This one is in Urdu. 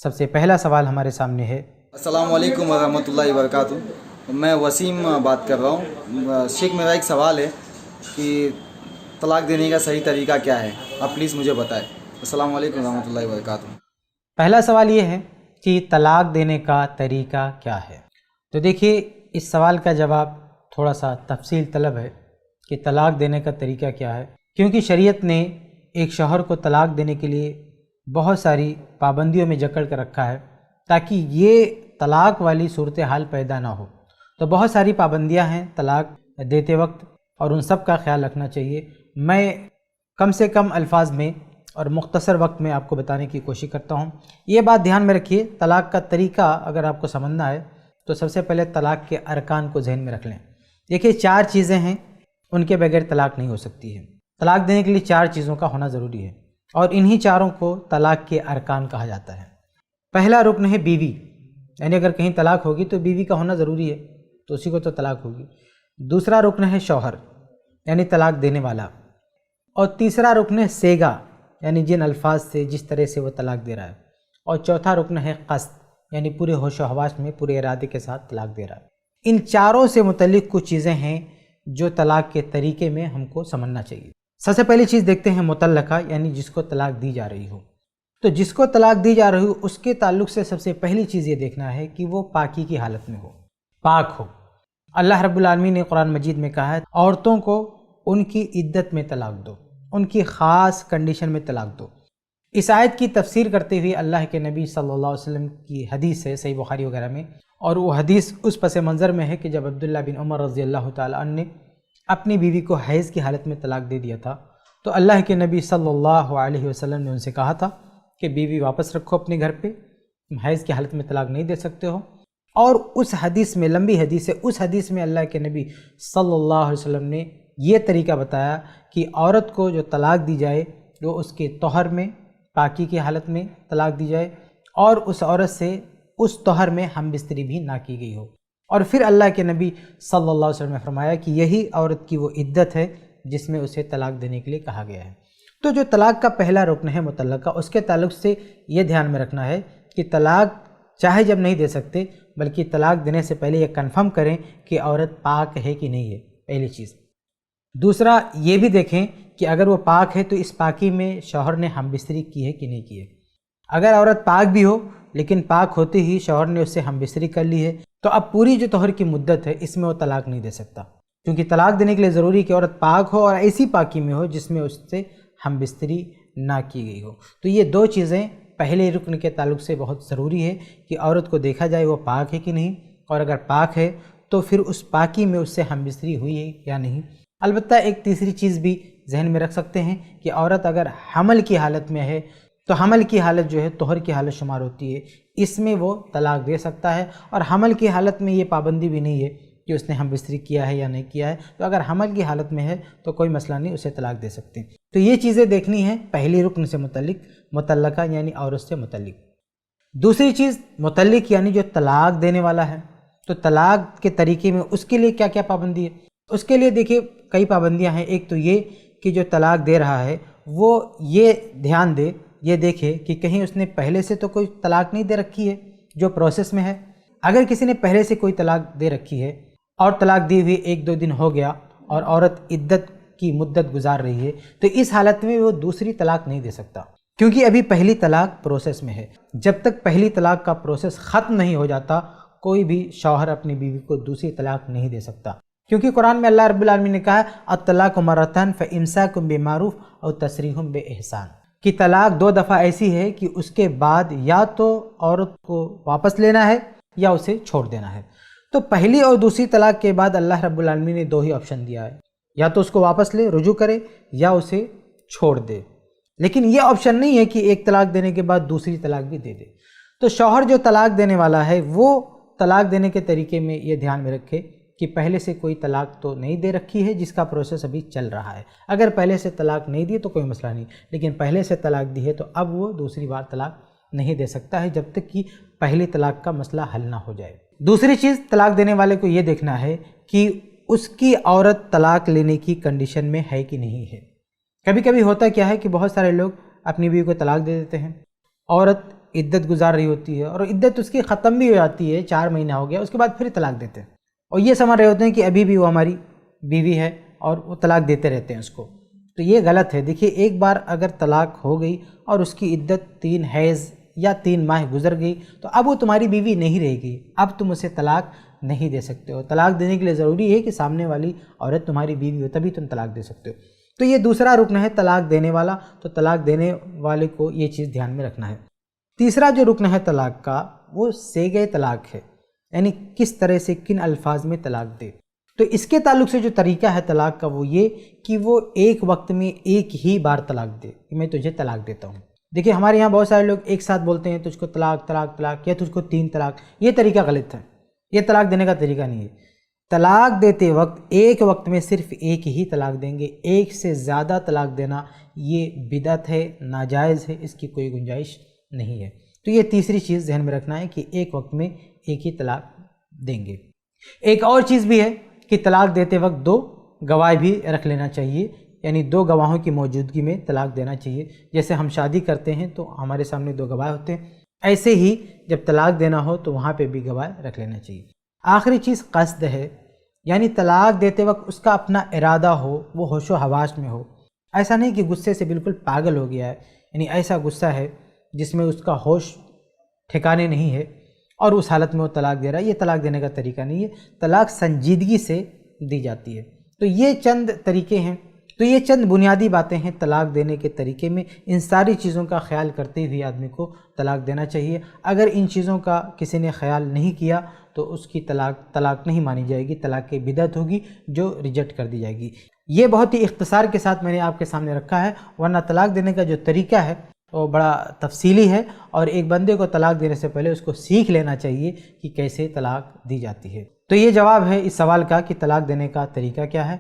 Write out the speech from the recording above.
سب سے پہلا سوال ہمارے سامنے ہے۔ السلام علیکم ورحمۃ اللہ وبرکاتہ۔ میں وسیم بات کر رہا ہوں۔ شیخ، میرا ایک سوال ہے کہ طلاق دینے کا صحیح طریقہ کیا ہے، آپ پلیز مجھے بتائیں۔ السلام علیکم ورحمۃ اللہ وبرکاتہ۔ پہلا سوال یہ ہے کہ طلاق دینے کا طریقہ کیا ہے؟ تو دیکھیے، اس سوال کا جواب تھوڑا سا تفصیل طلب ہے کہ طلاق دینے کا طریقہ کیا ہے، کیونکہ شریعت نے ایک شوہر کو طلاق دینے کے لیے بہت ساری پابندیوں میں جکڑ کر رکھا ہے تاکہ یہ طلاق والی صورتحال پیدا نہ ہو۔ تو بہت ساری پابندیاں ہیں طلاق دیتے وقت، اور ان سب کا خیال رکھنا چاہیے۔ میں کم سے کم الفاظ میں اور مختصر وقت میں آپ کو بتانے کی کوشش کرتا ہوں۔ یہ بات دھیان میں رکھیے، طلاق کا طریقہ اگر آپ کو سمجھنا ہے تو سب سے پہلے طلاق کے ارکان کو ذہن میں رکھ لیں۔ دیکھیے، 4 چیزیں ہیں، ان کے بغیر طلاق نہیں ہو سکتی ہے۔ طلاق دینے کے لیے 4 چیزوں کا ہونا ضروری ہے، اور انہی 4 کو طلاق کے ارکان کہا جاتا ہے۔ پہلا رکن ہے بیوی، یعنی اگر کہیں طلاق ہوگی تو بیوی کا ہونا ضروری ہے، تو اسی کو تو طلاق ہوگی۔ دوسرا رکن ہے شوہر، یعنی طلاق دینے والا۔ اور تیسرا رکن ہے سیگا، یعنی جن الفاظ سے جس طرح سے وہ طلاق دے رہا ہے۔ اور چوتھا رکن ہے قصد، یعنی پورے ہوش و حواس میں پورے ارادے کے ساتھ طلاق دے رہا ہے۔ ان 4 سے متعلق کچھ چیزیں ہیں جو طلاق کے طریقے میں ہم کو سمجھنا چاہیے۔ سب سے پہلی چیز دیکھتے ہیں مطلقہ، یعنی جس کو طلاق دی جا رہی ہو۔ تو جس کو طلاق دی جا رہی ہو اس کے تعلق سے سب سے پہلی چیز یہ دیکھنا ہے کہ وہ پاکی کی حالت میں ہو، پاک ہو۔ اللہ رب العالمین نے قرآن مجید میں کہا ہے عورتوں کو ان کی عدت میں طلاق دو، ان کی خاص کنڈیشن میں طلاق دو۔ اس آیت کی تفسیر کرتے ہوئے اللہ کے نبی صلی اللہ علیہ وسلم کی حدیث ہے صحیح بخاری وغیرہ میں، اور وہ حدیث اس پس منظر میں ہے کہ جب عبداللہ بن عمر رضی اللہ تعالی عنہ نے اپنی بیوی کو حیض کی حالت میں طلاق دے دیا تھا، تو اللہ کے نبی صلی اللہ علیہ وسلم نے ان سے کہا تھا کہ بیوی واپس رکھو اپنے گھر پہ، تم حیض کی حالت میں طلاق نہیں دے سکتے ہو۔ اور اس حدیث میں، لمبی حدیث ہے، اس حدیث میں اللہ کے نبی صلی اللہ علیہ وسلم نے یہ طریقہ بتایا کہ عورت کو جو طلاق دی جائے وہ اس کے طہر میں، پاکی کی حالت میں طلاق دی جائے، اور اس عورت سے اس طہر میں ہم بستری بھی نہ کی گئی ہو۔ اور پھر اللہ کے نبی صلی اللہ علیہ وسلم نے فرمایا کہ یہی عورت کی وہ عدت ہے جس میں اسے طلاق دینے کے لیے کہا گیا ہے۔ تو جو طلاق کا پہلا رکن ہے مطلقہ، اس کے تعلق سے یہ دھیان میں رکھنا ہے کہ طلاق چاہے جب نہیں دے سکتے، بلکہ طلاق دینے سے پہلے یہ کنفرم کریں کہ عورت پاک ہے کہ نہیں ہے، پہلی چیز۔ دوسرا یہ بھی دیکھیں کہ اگر وہ پاک ہے تو اس پاکی میں شوہر نے ہم بستری کی ہے کہ نہیں کی ہے۔ اگر عورت پاک بھی ہو لیکن پاک ہوتے ہی شوہر نے اس سے ہم بستری کر لی ہے، تو اب پوری جو طہر کی مدت ہے اس میں وہ طلاق نہیں دے سکتا، کیونکہ طلاق دینے کے لیے ضروری ہے کہ عورت پاک ہو اور ایسی پاکی میں ہو جس میں اس سے ہم بستری نہ کی گئی ہو۔ تو یہ 2 چیزیں پہلے رکن کے تعلق سے بہت ضروری ہے کہ عورت کو دیکھا جائے وہ پاک ہے کہ نہیں، اور اگر پاک ہے تو پھر اس پاکی میں اس سے ہم بستری ہوئی ہے یا نہیں۔ البتہ ایک تیسری چیز بھی ذہن میں رکھ سکتے ہیں کہ عورت اگر حمل کی حالت میں ہے تو حمل کی حالت جو ہے طہر کی حالت شمار ہوتی ہے، اس میں وہ طلاق دے سکتا ہے، اور حمل کی حالت میں یہ پابندی بھی نہیں ہے کہ اس نے ہم بستری کیا ہے یا نہیں کیا ہے، تو اگر حمل کی حالت میں ہے تو کوئی مسئلہ نہیں، اسے طلاق دے سکتے ہیں۔ تو یہ چیزیں دیکھنی ہیں پہلی رکن سے متعلق، مطلقہ یعنی عورت سے متعلق۔ دوسری چیز متعلق یعنی جو طلاق دینے والا ہے، تو طلاق کے طریقے میں اس کے لیے کیا کیا پابندی ہے؟ اس کے لیے دیکھیے کئی پابندیاں ہیں۔ ایک تو یہ کہ جو طلاق دے رہا ہے وہ یہ دھیان دے، یہ دیکھے کہ کہیں اس نے پہلے سے تو کوئی طلاق نہیں دے رکھی ہے جو پروسیس میں ہے۔ اگر کسی نے پہلے سے کوئی طلاق دے رکھی ہے اور طلاق دی ہوئی 1-2 دن ہو گیا اور عورت عدت کی مدت گزار رہی ہے، تو اس حالت میں وہ دوسری طلاق نہیں دے سکتا، کیونکہ ابھی پہلی طلاق پروسیس میں ہے۔ جب تک پہلی طلاق کا پروسیس ختم نہیں ہو جاتا کوئی بھی شوہر اپنی بیوی کو دوسری طلاق نہیں دے سکتا، کیونکہ قرآن میں اللہ رب العالمین نے کہا ہے الطلاق مرتان فامساک بمعروف او تسریح باحسان، کہ طلاق 2 دفعہ ایسی ہے کہ اس کے بعد یا تو عورت کو واپس لینا ہے یا اسے چھوڑ دینا ہے۔ تو پہلی اور دوسری طلاق کے بعد اللہ رب العالمین نے 2 ہی آپشن دیا ہے، یا تو اس کو واپس لے، رجوع کرے، یا اسے چھوڑ دے۔ لیکن یہ آپشن نہیں ہے کہ ایک طلاق دینے کے بعد دوسری طلاق بھی دے دے۔ تو شوہر جو طلاق دینے والا ہے وہ طلاق دینے کے طریقے میں یہ دھیان میں رکھے کہ پہلے سے کوئی طلاق تو نہیں دے رکھی ہے جس کا پروسیس ابھی چل رہا ہے۔ اگر پہلے سے طلاق نہیں دی تو کوئی مسئلہ نہیں، لیکن پہلے سے طلاق دی ہے تو اب وہ دوسری بار طلاق نہیں دے سکتا ہے جب تک کہ پہلی طلاق کا مسئلہ حل نہ ہو جائے۔ دوسری چیز طلاق دینے والے کو یہ دیکھنا ہے کہ اس کی عورت طلاق لینے کی کنڈیشن میں ہے کہ نہیں ہے۔ کبھی کبھی ہوتا کیا ہے کہ بہت سارے لوگ اپنی بیوی کو طلاق دے دیتے ہیں، عورت عدت گزار رہی ہوتی ہے اور عدت اس کی ختم بھی ہو جاتی ہے، 4 مہینہ ہو گیا، اس کے بعد پھر طلاق دیتے ہیں اور یہ سمجھ رہے ہوتے ہیں کہ ابھی بھی وہ ہماری بیوی ہے اور وہ طلاق دیتے رہتے ہیں اس کو، تو یہ غلط ہے۔ دیکھیے ایک بار اگر طلاق ہو گئی اور اس کی عدت 3 حیض یا 3 ماہ گزر گئی تو اب وہ تمہاری بیوی نہیں رہے گی، اب تم اسے طلاق نہیں دے سکتے ہو۔ طلاق دینے کے لیے ضروری ہے کہ سامنے والی عورت تمہاری بیوی ہو، تبھی تم طلاق دے سکتے ہو۔ تو یہ دوسرا رکن ہے طلاق دینے والا، تو طلاق دینے والے کو یہ چیز دھیان میں رکھنا ہے۔ تیسرا جو رکن ہے طلاق کا وہ صیغہ طلاق ہے، یعنی کس طرح سے کن الفاظ میں طلاق دے۔ تو اس کے تعلق سے جو طریقہ ہے طلاق کا وہ یہ کہ وہ ایک وقت میں ایک ہی بار طلاق دے کہ میں تجھے طلاق دیتا ہوں۔ دیکھیں ہمارے یہاں بہت سارے لوگ ایک ساتھ بولتے ہیں تجھ کو طلاق طلاق طلاق یا تجھ کو 3 طلاق، یہ طریقہ غلط ہے، یہ طلاق دینے کا طریقہ نہیں ہے۔ طلاق دیتے وقت ایک وقت میں صرف ایک ہی طلاق دیں گے، ایک سے زیادہ طلاق دینا یہ بدعت ہے، ناجائز ہے، اس کی کوئی گنجائش نہیں ہے۔ تو یہ تیسری چیز ذہن میں رکھنا ہے کہ ایک وقت میں ایک ہی طلاق دیں گے۔ ایک اور چیز بھی ہے کہ طلاق دیتے وقت 2 گواہ بھی رکھ لینا چاہیے، یعنی 2 گواہوں کی موجودگی میں طلاق دینا چاہیے۔ جیسے ہم شادی کرتے ہیں تو ہمارے سامنے 2 گواہ ہوتے ہیں، ایسے ہی جب طلاق دینا ہو تو وہاں پہ بھی گواہ رکھ لینا چاہیے۔ آخری چیز قصد ہے، یعنی طلاق دیتے وقت اس کا اپنا ارادہ ہو، وہ ہوش و حواس میں ہو، ایسا نہیں کہ غصے سے بالکل پاگل ہو گیا ہے، یعنی ایسا غصہ ہے جس میں اس کا ہوش ٹھکانے نہیں ہے اور اس حالت میں وہ طلاق دے رہا ہے، یہ طلاق دینے کا طریقہ نہیں ہے۔ طلاق سنجیدگی سے دی جاتی ہے۔ تو یہ چند طریقے ہیں، تو یہ چند بنیادی باتیں ہیں طلاق دینے کے طریقے میں۔ ان ساری چیزوں کا خیال کرتے ہوئے آدمی کو طلاق دینا چاہیے۔ اگر ان چیزوں کا کسی نے خیال نہیں کیا تو اس کی طلاق نہیں مانی جائے گی، طلاق کی بدعت ہوگی جو ریجیکٹ کر دی جائے گی۔ یہ بہت ہی اختصار کے ساتھ میں نے آپ کے سامنے رکھا ہے، ورنہ طلاق دینے کا جو طریقہ ہے وہ بڑا تفصیلی ہے اور ایک بندے کو طلاق دینے سے پہلے اس کو سیکھ لینا چاہیے کہ کیسے طلاق دی جاتی ہے۔ تو یہ جواب ہے اس سوال کا کہ طلاق دینے کا طریقہ کیا ہے۔